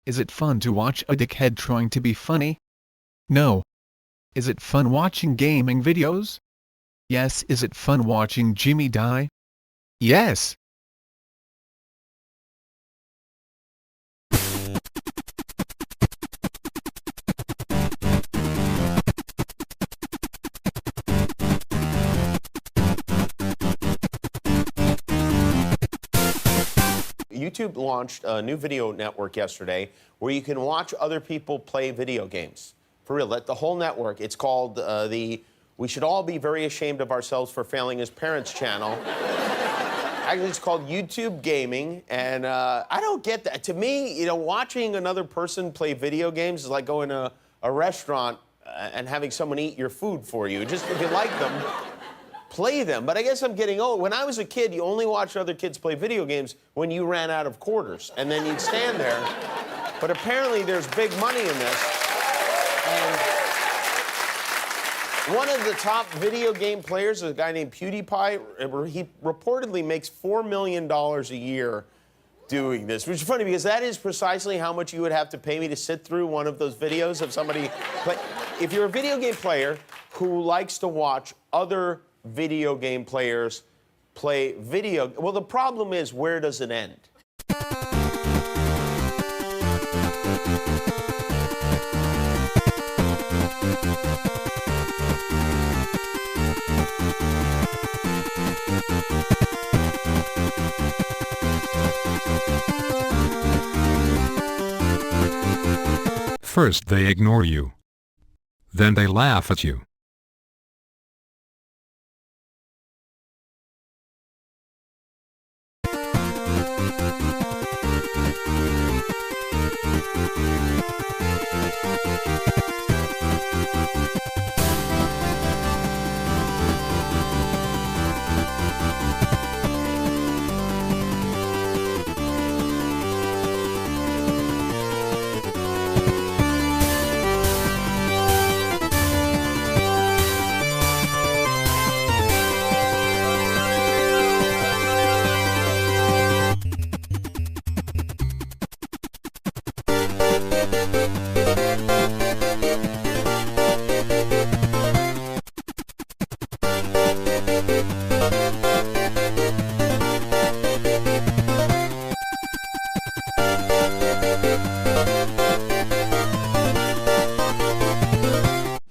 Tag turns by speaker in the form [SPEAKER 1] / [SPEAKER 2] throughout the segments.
[SPEAKER 1] Is it fun to watch a dickhead trying to be funny? No. Is it fun watching gaming videos? Yes. Is it fun watching Jimmy die? Yes.
[SPEAKER 2] YouTube launched a new video network yesterday where you can watch other people play video games. For real, the whole network. It's called the We Should All Be Very Ashamed of Ourselves for Failing as Parents channel. Actually, it's called YouTube Gaming, and I don't get that. To me, you know, watching another person play video games is like going to a restaurant and having someone eat your food for you. Just if you like them, play them. But I guess I'm getting old. When I was a kid, you only watched other kids play video games when you ran out of quarters, and then you'd stand there. But apparently there's big money in this. And one of the top video game players is a guy named PewDiePie. He reportedly makes $4 million a year doing this, which is funny because that is precisely how much you would have to pay me to sit through one of those videos of somebody play. If you're a video game player who likes to watch other video game players play video, well, the problem is, where does it end?
[SPEAKER 3] First they ignore you. Then they laugh at you.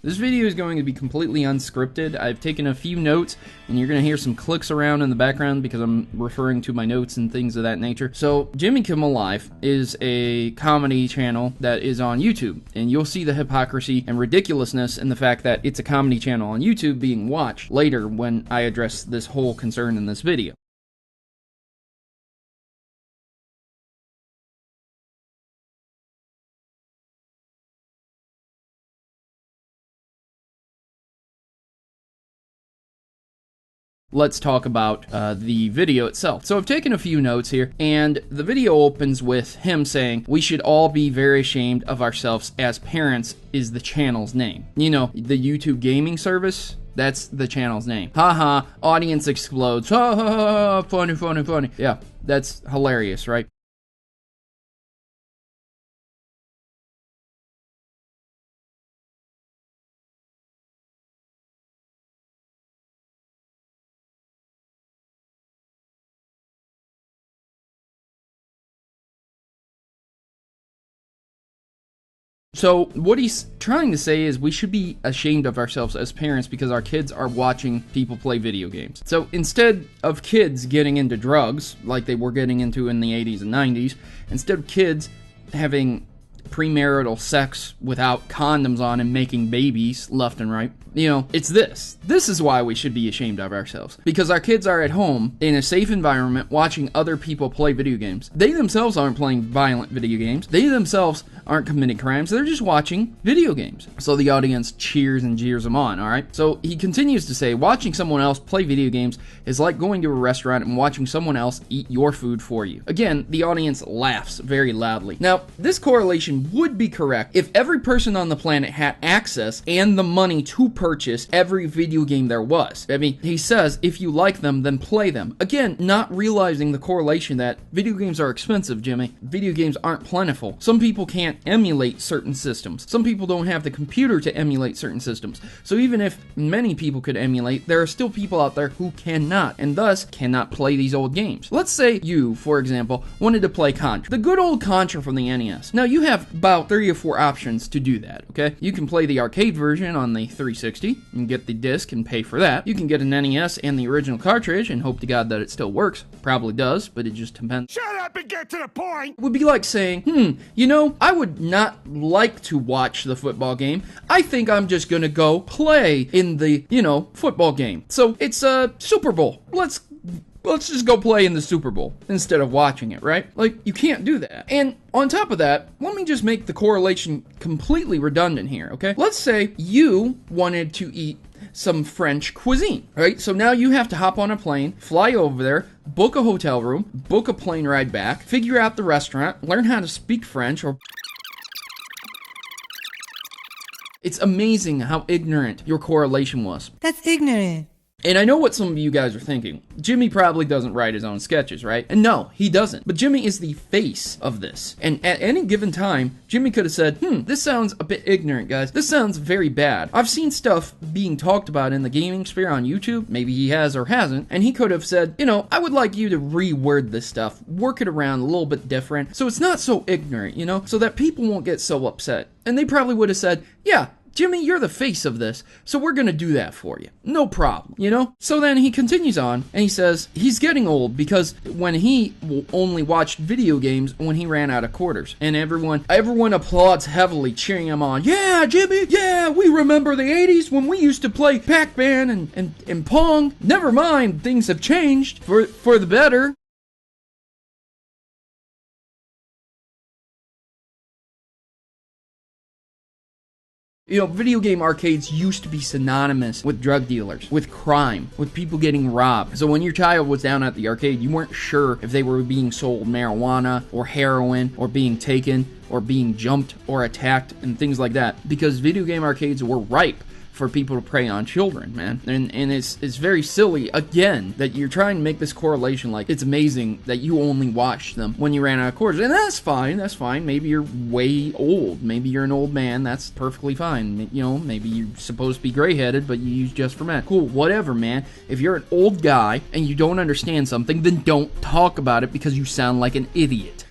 [SPEAKER 4] This video is going to be completely unscripted. I've taken a few notes, and you're going to hear some clicks around in the background because I'm referring to my notes and things of that nature. So, Jimmy Kimmel Live is a comedy channel that is on YouTube, and you'll see the hypocrisy and ridiculousness in the fact that it's a comedy channel on YouTube being watched later when I address this whole concern in this video. Let's talk about the video itself. So I've taken a few notes here, and the video opens with him saying, "We should all be very ashamed of ourselves as parents," is the channel's name. You know, the YouTube gaming service, that's the channel's name. Haha, audience explodes. Ha ha ha, funny, funny, funny. Yeah, that's hilarious, right? So what he's trying to say is we should be ashamed of ourselves as parents because our kids are watching people play video games. So instead of kids getting into drugs like they were getting into in the 80s and 90s, instead of kids having premarital sex without condoms on and making babies left and right, you know, it's this. This is why we should be ashamed of ourselves. Because our kids are at home in a safe environment watching other people play video games. They themselves aren't playing violent video games. They themselves aren't committing crimes. They're just watching video games. So the audience cheers and jeers them on, alright? So he continues to say, watching someone else play video games is like going to a restaurant and watching someone else eat your food for you. Again, the audience laughs very loudly. Now, this correlation correlation would be correct if every person on the planet had access and the money to purchase every video game there was. I mean, he says, if you like them, then play them. Again, not realizing the correlation that video games are expensive, Jimmy. Video games aren't plentiful. Some people can't emulate certain systems. Some people don't have the computer to emulate certain systems. So even if many people could emulate, there are still people out there who cannot, and thus cannot play these old games. Let's say you, for example, wanted to play Contra. The good old Contra from the NES. Now, you have about 3 or 4 options to do that, okay? You can play the arcade version on the 360 and get the disc and pay for that. You can get an NES and the original cartridge and hope to God that it still works. Probably does, but it just depends.
[SPEAKER 5] Shut up and get to the point!
[SPEAKER 4] It would be like saying, you know, I would not like to watch the football game. I think I'm just gonna go play in the, football game. So it's a Super Bowl. Let's just go play in the Super Bowl instead of watching it, right? Like, you can't do that. And on top of that, let me just make the correlation completely redundant here, okay? Let's say you wanted to eat some French cuisine, right? So now you have to hop on a plane, fly over there, book a hotel room, book a plane ride back, figure out the restaurant, learn how to speak French, or... It's amazing how ignorant your correlation was.
[SPEAKER 6] That's ignorant.
[SPEAKER 4] And I know what some of you guys are thinking. Jimmy probably doesn't write his own sketches, right? And no, he doesn't. But Jimmy is the face of this. And at any given time, Jimmy could have said, this sounds a bit ignorant, guys. This sounds very bad. I've seen stuff being talked about in the gaming sphere on YouTube. Maybe he has or hasn't. And he could have said, I would like you to reword this stuff. Work it around a little bit different. So it's not so ignorant, so that people won't get so upset. And they probably would have said, yeah, Jimmy, you're the face of this, so we're gonna do that for you. No problem, So then he continues on, and he says he's getting old because when he only watched video games when he ran out of quarters. And everyone applauds heavily, cheering him on. Yeah, Jimmy, yeah, we remember the 80s when we used to play Pac-Man and Pong. Never mind, things have changed for the better. Video game arcades used to be synonymous with drug dealers, with crime, with people getting robbed. So when your child was down at the arcade, you weren't sure if they were being sold marijuana or heroin or being taken or being jumped or attacked and things like that, because video game arcades were ripe for people to prey on children, man. And it's very silly, again, that you're trying to make this correlation like it's amazing that you only watched them when you ran out of quarters. And that's fine. Maybe you're way old. Maybe you're an old man. That's perfectly fine. Maybe you're supposed to be gray-headed, but you use Just for Men. Cool, whatever, man. If you're an old guy and you don't understand something, then don't talk about it because you sound like an idiot.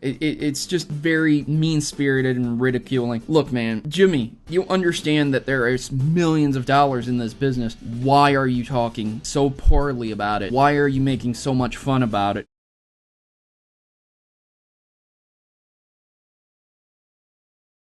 [SPEAKER 4] It's just very mean-spirited and ridiculing. Look, man, Jimmy, you understand that there is millions of dollars in this business. Why are you talking so poorly about it? Why are you making so much fun about it?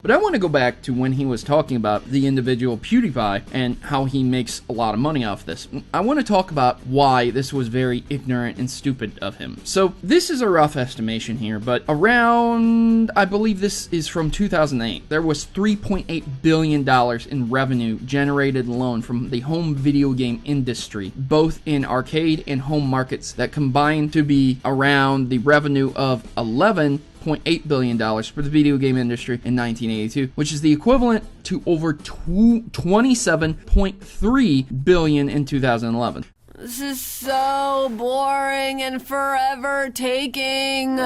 [SPEAKER 4] But I want to go back to when he was talking about the individual PewDiePie and how he makes a lot of money off this. I want to talk about why this was very ignorant and stupid of him. So this is a rough estimation here, but around, I believe this is from 2008, there was $3.8 billion in revenue generated alone from the home video game industry, both in arcade and home markets, that combined to be around the revenue of $11.8 billion for the video game industry in 1982, which is the equivalent to over $27.3 billion in 2011.
[SPEAKER 7] This is so boring and forever taking.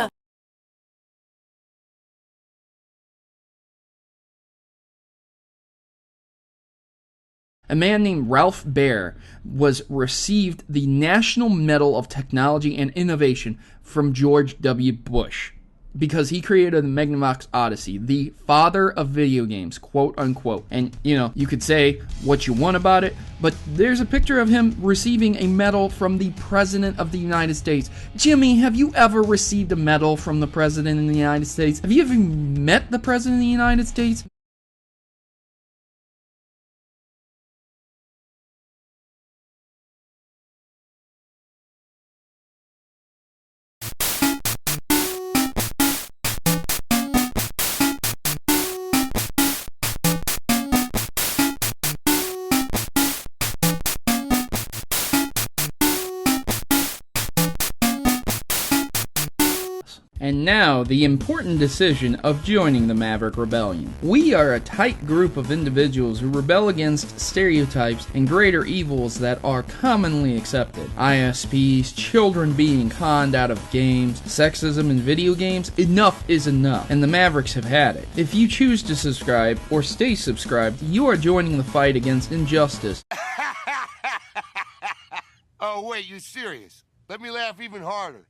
[SPEAKER 4] A man named Ralph Baer received the National Medal of Technology and Innovation from George W. Bush because he created the Magnavox Odyssey, the father of video games, quote unquote. And, you could say what you want about it, but there's a picture of him receiving a medal from the President of the United States. Jimmy, have you ever received a medal from the President of the United States? Have you ever met the President of the United States? And now, the important decision of joining the Maverick Rebellion. We are a tight group of individuals who rebel against stereotypes and greater evils that are commonly accepted. ISPs, children being conned out of games, sexism in video games, enough is enough, and the Mavericks have had it. If you choose to subscribe, or stay subscribed, you are joining the fight against injustice.
[SPEAKER 5] Oh, wait, you serious? Let me laugh even harder.